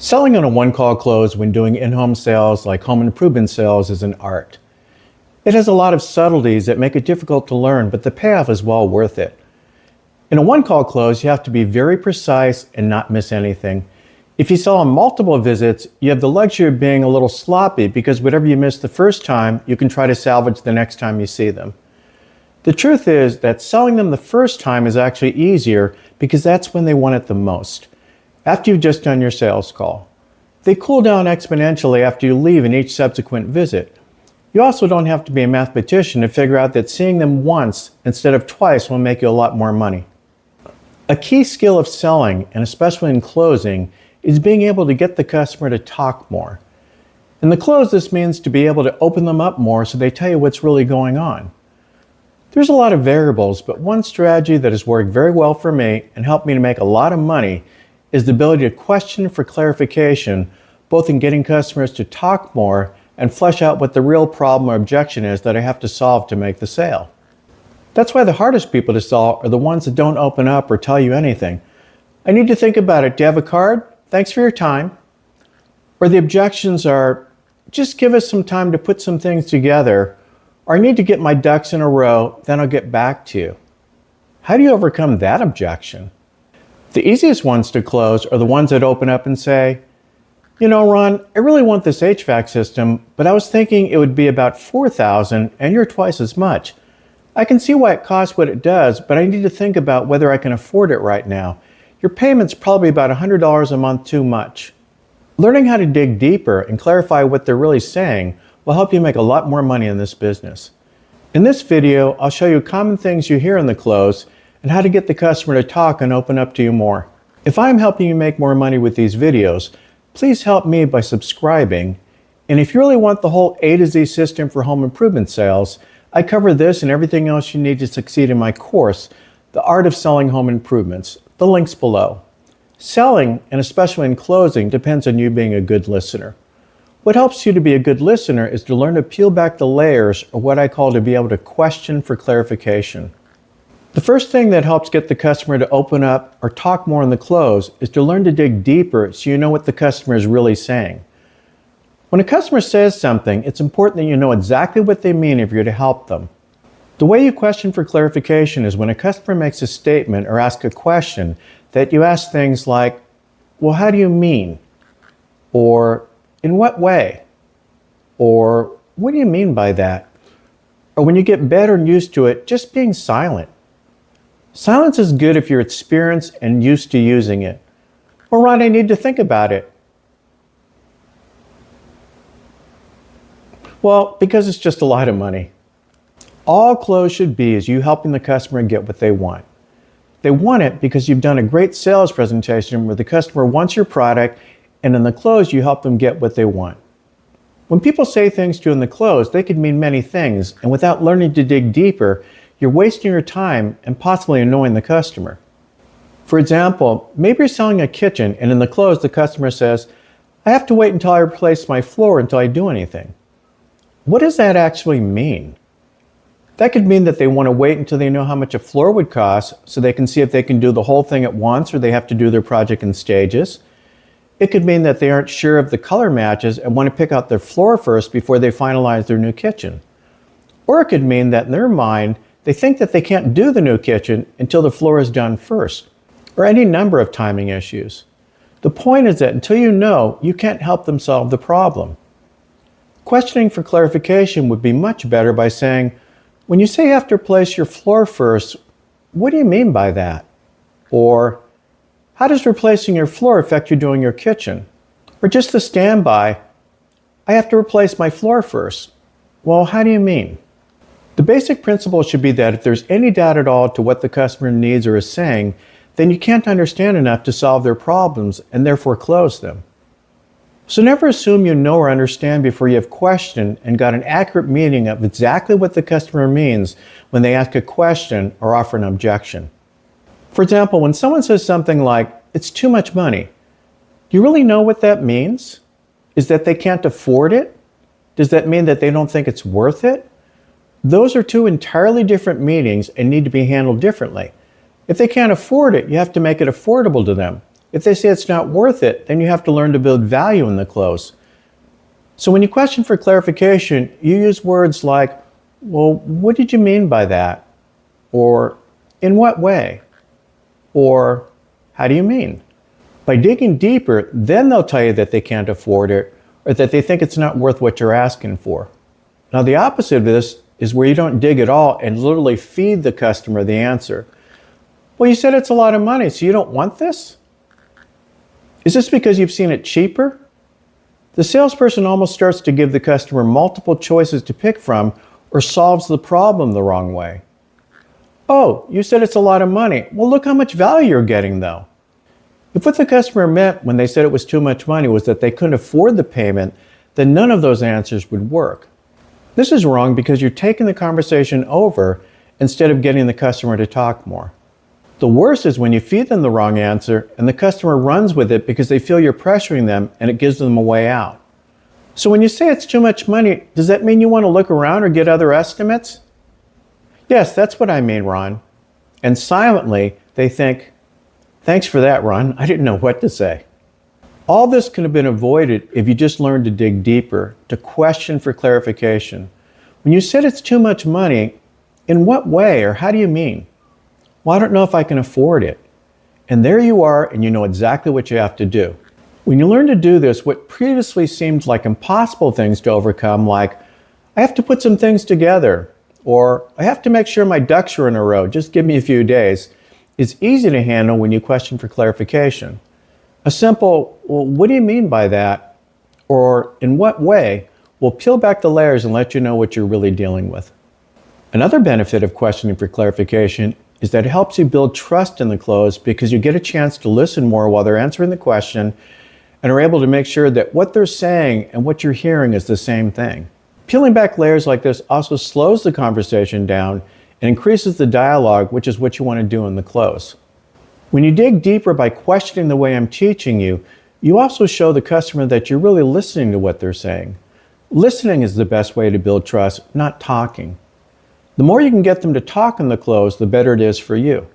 Selling on a one-call close when doing in-home sales like home improvement sales is an art. It has a lot of subtleties that make it difficult to learn, but the payoff is well worth it. In a one-call close, you have to be very precise and not miss anything. If you sell on multiple visits, you have the luxury of being a little sloppy because whatever you miss the first time, you can try to salvage the next time you see them. The truth is that selling them the first time is actually easier because that's when they want it the most. After you've just done your sales call. They cool down exponentially after you leave in each subsequent visit. You also don't have to be a mathematician to figure out that seeing them once instead of twice will make you a lot more money. A key skill of selling, and especially in closing, is being able to get the customer to talk more. In the close, this means to be able to open them up more so they tell you what's really going on. There's a lot of variables, but one strategy that has worked very well for me and helped me to make a lot of money is the ability to question for clarification, both in getting customers to talk more and flesh out what the real problem or objection is that I have to solve to make the sale. That's why the hardest people to sell are the ones that don't open up or tell you anything. I need to think about it. Do you have a card? Thanks for your time. Or the objections are, just give us some time to put some things together, or I need to get my ducks in a row, then I'll get back to you. How do you overcome that objection? The easiest ones to close are the ones that open up and say, you know, Ron, I really want this HVAC system, but I was thinking it would be about $4,000 and you're twice as much. I can see why it costs what it does, but I need to think about whether I can afford it right now. Your payment's probably about $100 a month too much. Learning how to dig deeper and clarify what they're really saying will help you make a lot more money in this business. In this video, I'll show you common things you hear in the close and how to get the customer to talk and open up to you more. If I'm helping you make more money with these videos, please help me by subscribing. And if you really want the whole A to Z system for home improvement sales, I cover this and everything else you need to succeed in my course, The Art of Selling Home Improvements. The link's below. Selling, and especially in closing, depends on you being a good listener. What helps you to be a good listener is to learn to peel back the layers, or what I call to be able to question for clarification. The first thing that helps get the customer to open up or talk more in the close is to learn to dig deeper so you know what the customer is really saying. When a customer says something, it's important that you know exactly what they mean if you're to help them. The way you question for clarification is when a customer makes a statement or asks a question that you ask things like, well, how do you mean? Or, in what way? Or, what do you mean by that? Or when you get better and used to it, just being silent. Silence is good if you're experienced and used to using it. Well, Ron, I need to think about it. Well, because it's just a lot of money. All close should be is you helping the customer get what they want. They want it because you've done a great sales presentation where the customer wants your product, and in the close you help them get what they want. When people say things to you in the close, they could mean many things, and without learning to dig deeper, you're wasting your time and possibly annoying the customer. For example, maybe you're selling a kitchen and in the close the customer says, I have to wait until I replace my floor until I do anything. What does that actually mean? That could mean that they want to wait until they know how much a floor would cost so they can see if they can do the whole thing at once or they have to do their project in stages. It could mean that they aren't sure if the color matches and want to pick out their floor first before they finalize their new kitchen. Or it could mean that in their mind, they think that they can't do the new kitchen until the floor is done first, or any number of timing issues. The point is that until you know, you can't help them solve the problem. Questioning for clarification would be much better by saying, when you say you have to replace your floor first, what do you mean by that? Or, how does replacing your floor affect you doing your kitchen? Or just the standby, I have to replace my floor first. Well, how do you mean? The basic principle should be that if there's any doubt at all to what the customer needs or is saying, then you can't understand enough to solve their problems and therefore close them. So never assume you know or understand before you have questioned and got an accurate meaning of exactly what the customer means when they ask a question or offer an objection. For example, when someone says something like, it's too much money, do you really know what that means? Is that they can't afford it? Does that mean that they don't think it's worth it? Those are two entirely different meanings and need to be handled differently. If they can't afford it, you have to make it affordable to them. If they say it's not worth it, then you have to learn to build value in the close. So when you question for clarification, you use words like, well, what did you mean by that? Or, in what way? Or, how do you mean? By digging deeper, then they'll tell you that they can't afford it or that they think it's not worth what you're asking for. Now, the opposite of this is where you don't dig at all and literally feed the customer the answer. Well, you said it's a lot of money, so you don't want this? Is this because you've seen it cheaper? The salesperson almost starts to give the customer multiple choices to pick from or solves the problem the wrong way. Oh, you said it's a lot of money. Well, look how much value you're getting, though. If what the customer meant when they said it was too much money was that they couldn't afford the payment, then none of those answers would work. This is wrong because you're taking the conversation over instead of getting the customer to talk more. The worst is when you feed them the wrong answer and the customer runs with it because they feel you're pressuring them and it gives them a way out. So when you say it's too much money, does that mean you want to look around or get other estimates? Yes, that's what I mean, Ron. And silently, they think, thanks for that, Ron. I didn't know what to say. All this could have been avoided if you just learned to dig deeper, to question for clarification. When you said it's too much money, in what way or how do you mean? Well, I don't know if I can afford it. And there you are, and you know exactly what you have to do. When you learn to do this, what previously seemed like impossible things to overcome, like, I have to put some things together, or I have to make sure my ducks are in a row, just give me a few days, is easy to handle when you question for clarification. A simple, well, what do you mean by that? Or in what way will peel back the layers and let you know what you're really dealing with. Another benefit of questioning for clarification is that it helps you build trust in the close because you get a chance to listen more while they're answering the question and are able to make sure that what they're saying and what you're hearing is the same thing. Peeling back layers like this also slows the conversation down and increases the dialogue, which is what you want to do in the close. When you dig deeper by questioning the way I'm teaching you, you also show the customer that you're really listening to what they're saying. Listening is the best way to build trust, not talking. The more you can get them to talk in the close, the better it is for you.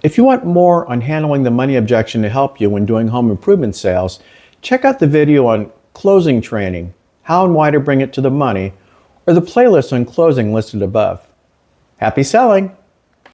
If you want more on handling the money objection to help you when doing home improvement sales, check out the video on closing training, how and why to bring it to the money, or the playlist on closing listed above. Happy selling!